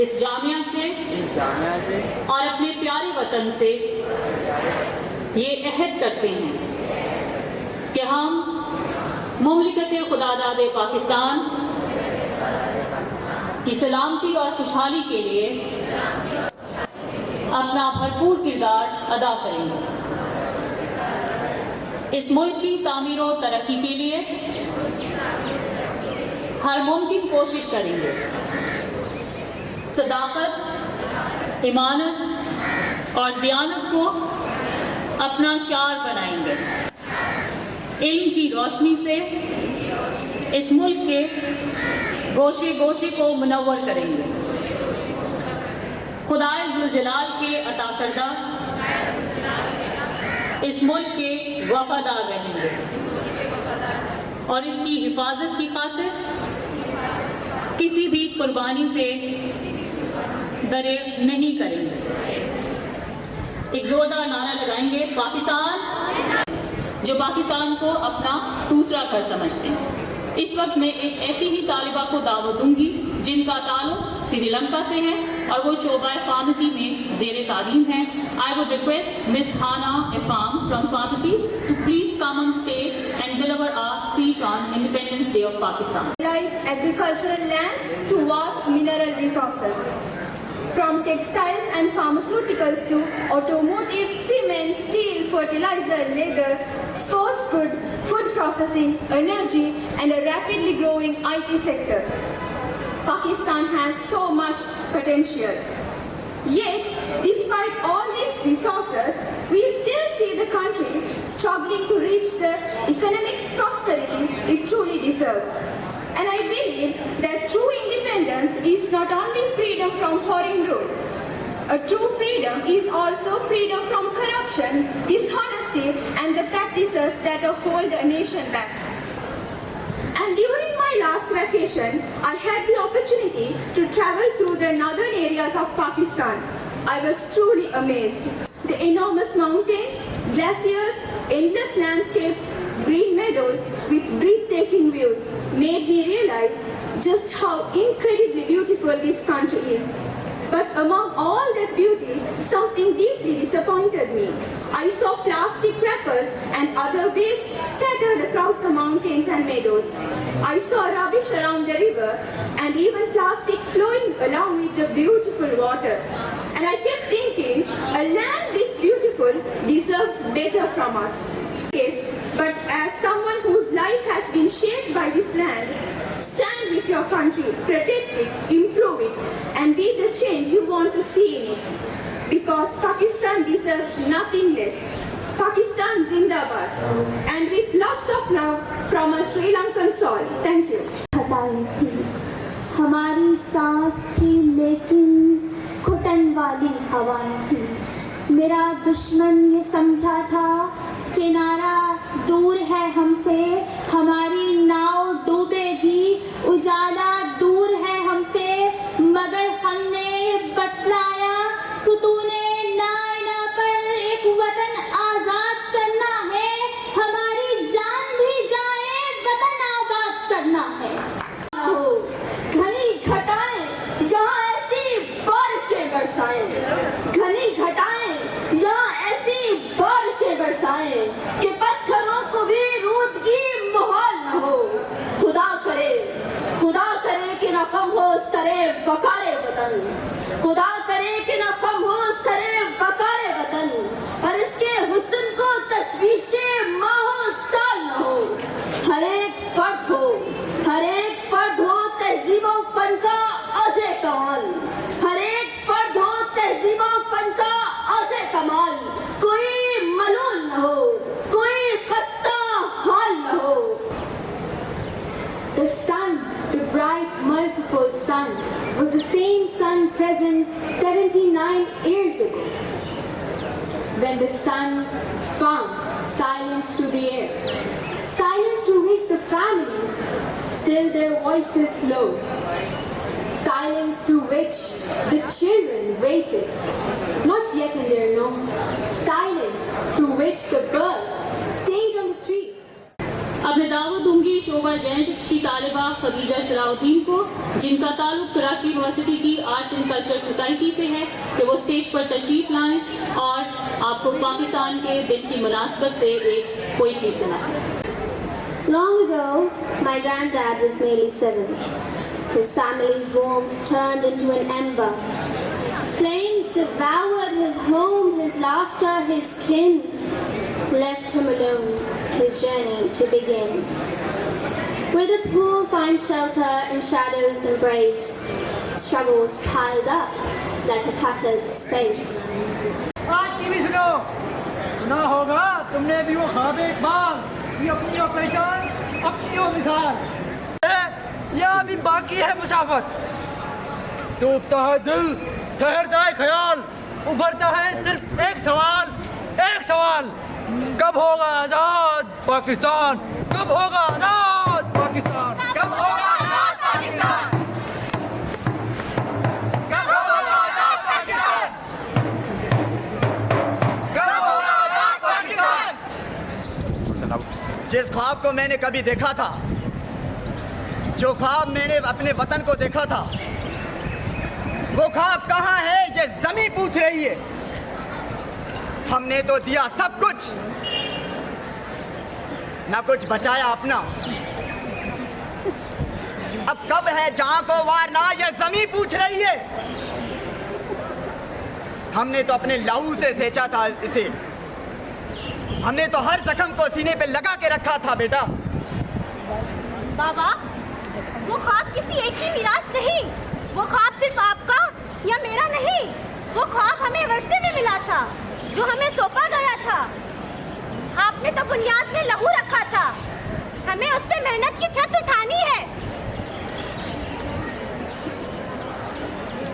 इस जामिया से और अपने प्यारे वतन से ये अहद करते हैं कि हम मुमलिकत खुदादाद पाकिस्तान की सलामती और खुशहाली के लिए अपना भरपूर किरदार अदा करेंगे। इस मुल्क की तामीर और तरक्की के लिए हर मुमकिन कोशिश करेंगे। सदाकत, ईमानत और दियानत को अपना शार बनाएंगे। इल्म की रोशनी से इस मुल्क के गोशे गोशे को मुनव्वर करेंगे। खुदाए जुल जलाल के अता करदा इस मुल्क के वफादार रहेंगे और इसकी हिफाजत की खातिर किसी भी कुर्बानी से दरेग नहीं करेंगे। एक जोरदार नारा लगाएंगे, पाकिस्तान, जो पाकिस्तान को अपना दूसरा घर समझते हैं। इस वक्त मैं एक ऐसी ही तालिबा को दावत दूंगी जिनका ताल्लुक श्रीलंका से है और वो शोबा फार्मेसी में ज़ेरे तालीम है। I would request Miss Hana Ifam from pharmacy to please come on stage and deliver our speech on Independence Day of Pakistan. Like agricultural lands to vast mineral resources, from textiles and pharmaceuticals to automotive, cement, steel, fertilizer, leather, sports good, food processing, energy, and a rapidly growing IT sector. Pakistan has so much potential. Yet, despite all these resources, we still see the country struggling to reach the economic prosperity it truly deserves. And I believe that true independence is not only freedom from foreign rule. A true freedom is also freedom from corruption, dishonesty, and the practices that hold a nation back. And during my last vacation, I had the opportunity to travel through the northern areas of Pakistan. I was truly amazed. The enormous mountains, glaciers, endless landscapes, green meadows with breathtaking views made me realize just how incredibly beautiful this country is. But among all that beauty, something deeply disappointed me. I saw plastic wrappers and other waste scattered across the mountains and meadows. I saw rubbish around the river and even plastic flowing along with the beautiful water. And I kept thinking, a land this beautiful deserves better from us. But as someone whose life has been shaped by this land, stand with your country, protect it, improve it, and be the change you want to see in it. Because Pakistan deserves nothing less. Pakistan Zindabad. And with lots of love from a Sri Lankan soul. Thank you. हटाई थी हमारी सांस थी, लेकिन घुटन वाली हवाएं थी। मेरा दुश्मन ये समझा था किनारा दूर है हमसे, हमारी नाव डूबेगी, उजाला दूर है हमसे, मगर हमने बतलाया सुतूने नाइना पर एक वतन आजाद करना है, हमारी जान भी जाए वतन आबाद करना है। घनी घटाएं यहाँ ऐसी बारिशें बरसाएं, घनी घटाएं यहाँ ऐसी बारिशें बरसाएं कि पत्थरों को भी रूदगी माहौल न हो। खुदा करे कि न कम हो सरे वकारे वतन, खुदा करे कि न कम हो सरे वकारे वतन, और इसके हुस्न को तशवीशे माहो साल न हो। हर एक फर्द हो तहजीब और फन का अजय कमाल, हर एक फर्द हो तहजीब और फन का अजय कमाल, कोई मलूल न हो, कोई खस्ता हाल न हो। The sun, the bright, merciful sun, was the same sun present 79 years ago, when the sun found silence to the air, silence through which the families still their voices low, silence through which the children waited, not yet in their no, silence through which the birds stayed on the tree. अब मैं दावत दूंगी शोबा genetics की तालिबा खदीजा सलाउद्दीन को, जिनका ताल्लुक Karachi university की arts and culture society से है, कि वो स्टेज पर तशरीफ लाएं और आपको पाकिस्तान के दिन की मुनासबत से एक कोई चीज़ सुनाएं। Long ago, my granddad was merely 7. His family's warmth turned into an ember. Flames devoured his home, his laughter, his kin. Left him alone, his journey to begin. Where the poor find shelter in shadow's embrace, struggles piled up like a cluttered space. आज की भी सुना होगा तुमने भी वो ख्वाब इकबाल, ये अपनी वो पहचान, अपनी वो मिसाल है, या अभी बाकी है मुसाफत। डूबता है दिल, ठहरता है ख्याल, उभरता है सिर्फ एक सवाल, कब होगा आजाद पाकिस्तान, कब होगा आजाद पाकिस्तान, कब होगा आजाद पाकिस्तान, कब होगा आजाद पाकिस्तान, कब होगा आजाद पाकिस्तान। जिस ख्वाब को मैंने कभी देखा था, जो ख्वाब मैंने अपने वतन को देखा था, वो ख्वाब कहाँ है ये ज़मीं पूछ रही है। हमने तो दिया सब कुछ, ना कुछ बचाया अपना। अब कब है जहां को वारना, ये ज़मीं पूछ रही है। हमने तो अपने लहू से सेंचा था इसे, हमने तो हर जख्म को सीने पे लगा के रखा था बेटा। बाबा, वो ख्वाब किसी एक की मिरास नहीं, वो ख्वाब सिर्फ आपका या मेरा नहीं, वो ख्वाब हमें वर्षे में मिला था, जो हमें सौंपा गया था। आपने तो बुनियाद में लहू रखा था, हमें उस पे मेहनत की छत उठानी है।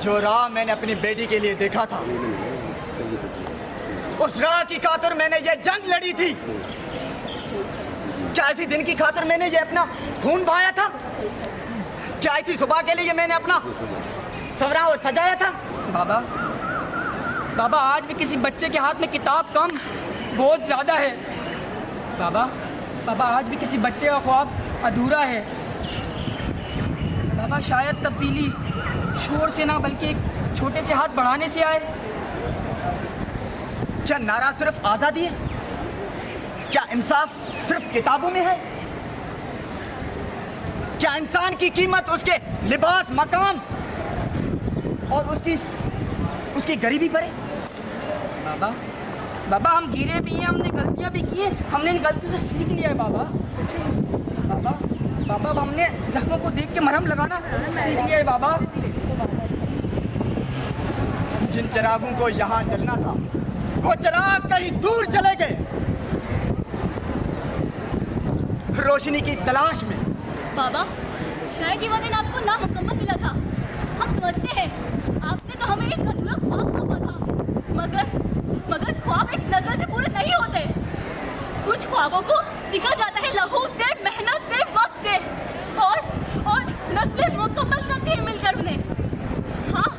जो राह मैंने अपनी बेटी के लिए देखा था, उस राह की खातिर मैंने ये जंग लड़ी थी। क्या इसी दिन की खातिर मैंने ये अपना खून बहाया था? क्या इसी सुबह के लिए मैंने अपना सवरा और सजाया था? बाबा, आज भी किसी बच्चे के हाथ में किताब कम बहुत ज़्यादा है। बाबा, आज भी किसी बच्चे का ख्वाब अधूरा है। बाबा, शायद तब्दीली शोर से ना बल्कि एक छोटे से हाथ बढ़ाने से आए। क्या नारा सिर्फ आज़ादी है? क्या इंसाफ सिर्फ किताबों में है? क्या इंसान की कीमत उसके लिबास, मकाम और उसकी गरीबी पर है? बाबा, हम गिरे भी हैं, हमने गलतियां भी की हैं, हमने इन गलतियों से सीख लिया है। बाबा, अब हमने जख्मों को देख के मरहम लगाना सीख लिया है। बाबा, जिन चिरागों को यहाँ जलना था, वो चिराग कहीं दूर चले गए, रोशनी की तलाश में। बाबा, शायद ये वो दिन आपको नामुकम्मल मिला था। हम समझते हैं आपने तो हमें एक अधूरा ख्वाब सौंपा था, मगर ख्वाब एक नजर से पूरे नहीं होते। कुछ ख्वाबों को लिखा जाता है लहू से, मेहनत से, वक्त से, और नस्लें मुकम्मल करती है मिलकर उन्हें। हाँ,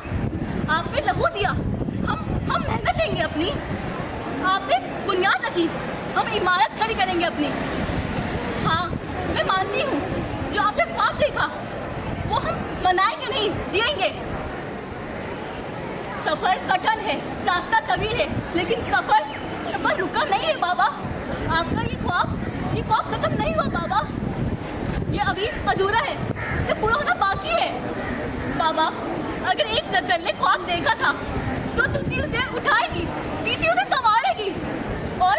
आपने लहू दिया, हम मेहनत देंगे अपनी। आपने बुनियाद रखी, हम इमारत खड़ी करेंगे अपनी। हाँ, मैं मानती हूँ जो आपने ख्वाब देखा वो हम मनाएंगे नहीं, जिएंगे। सफर कठिन है, रास्ता तवील है, लेकिन सफर रुका नहीं है बाबा। आपका ये ख्वाब खत्म नहीं हुआ बाबा, ये अभी अधूरा है, इसे पूरा होना बाकी है। बाबा, अगर एक नजर ने ख्वाब देखा था तो दूसरी उसे उठाएगी, तीसरी उसे संभालेगी, और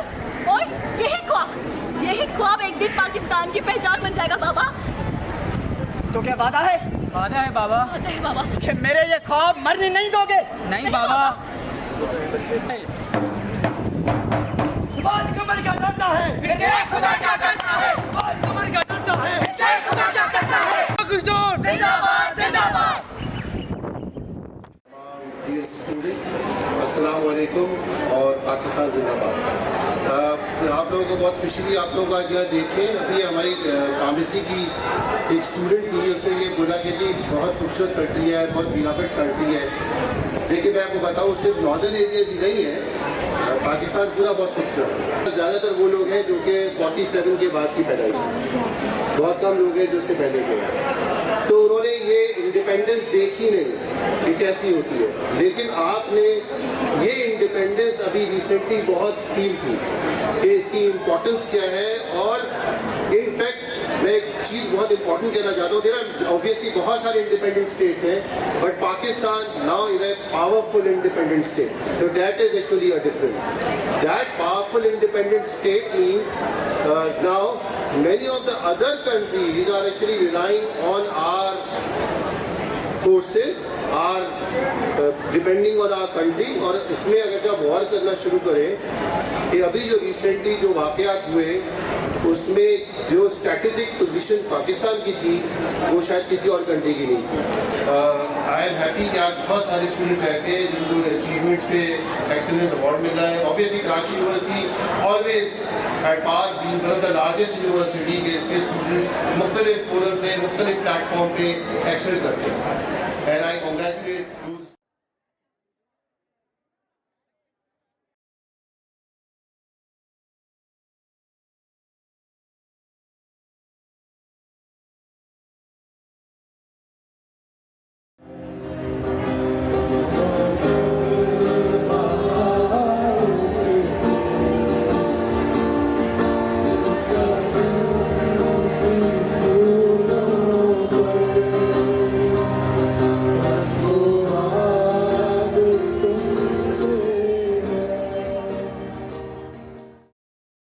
यही ख्वाब एक दिन पाकिस्तान की पहचान बन जाएगा बाबा। तो क्या वादा है? वादा है बाबा। वादा है बाबा कि मेरे ये ख्वाब मरने नहीं दोगे? नहीं बाबा। कमर क्या डरता है, खुदा क्या करता है, कमर क्या डरता है, खुदा क्या करता है। पाकिस्तान जिंदाबाद, जिंदाबाद। डियर स्टूडेंट, अस्सलाम वालेकुम और पाकिस्तान जिंदाबाद। आप लोगों को बहुत खुशी हुई आप लोग आज यहाँ देखें। अभी हमारी फार्मेसी की एक स्टूडेंट थी, उसने ये बोला कि जी बहुत खूबसूरत कंट्री है, बहुत बिलावट कंट्री है। देखिए मैं आपको बताऊँ, सिर्फ नॉर्दर्न एरियाज ही नहीं है, पाकिस्तान पूरा बहुत खूबसूरत है। ज़्यादातर वो लोग हैं जो कि 47 के बाद की पैदाइश है, बहुत कम लोग हैं जो उससे पहले के हैं। तो उन्होंने ये इंडिपेंडेंस देखी नहीं कि कैसी होती है, लेकिन आपने ये इंडिपेंडेंस अभी रिसेंटली बहुत फील की कि इसकी इम्पोर्टेंस क्या है। और इनफैक्ट मैं एक चीज़ बहुत इंपॉर्टेंट कहना चाहता हूँ, देयर ऑब्वियसली बहुत सारे इंडिपेंडेंट स्टेट्स हैं, but Pakistan now is a powerful independent state, so that is actually a difference. That powerful independent state means now many of the other countries are actually relying on our forces, are depending on our country. और इसमें अगर जब war करना शुरू करें कि अभी जो रिसेंटली जो वाक़यात हुए उसमें जो स्ट्रैटेजिक पोजीशन पाकिस्तान की थी वो शायद किसी और कंट्री की नहीं थी। आई एम हैप्पी कि आज बहुत सारे स्टूडेंट्स ऐसे हैं जिनको अचीवमेंट्स पे एक्सेलेंस अवार्ड मिल रहा है। Obviously Karachi university always at par being one of the largest university के इसके स्टूडेंट्स मुख्तलिफ फोरम से मुख्तलिफ प्लेटफॉर्म पे एक्सेल करते हैं। And I congratulate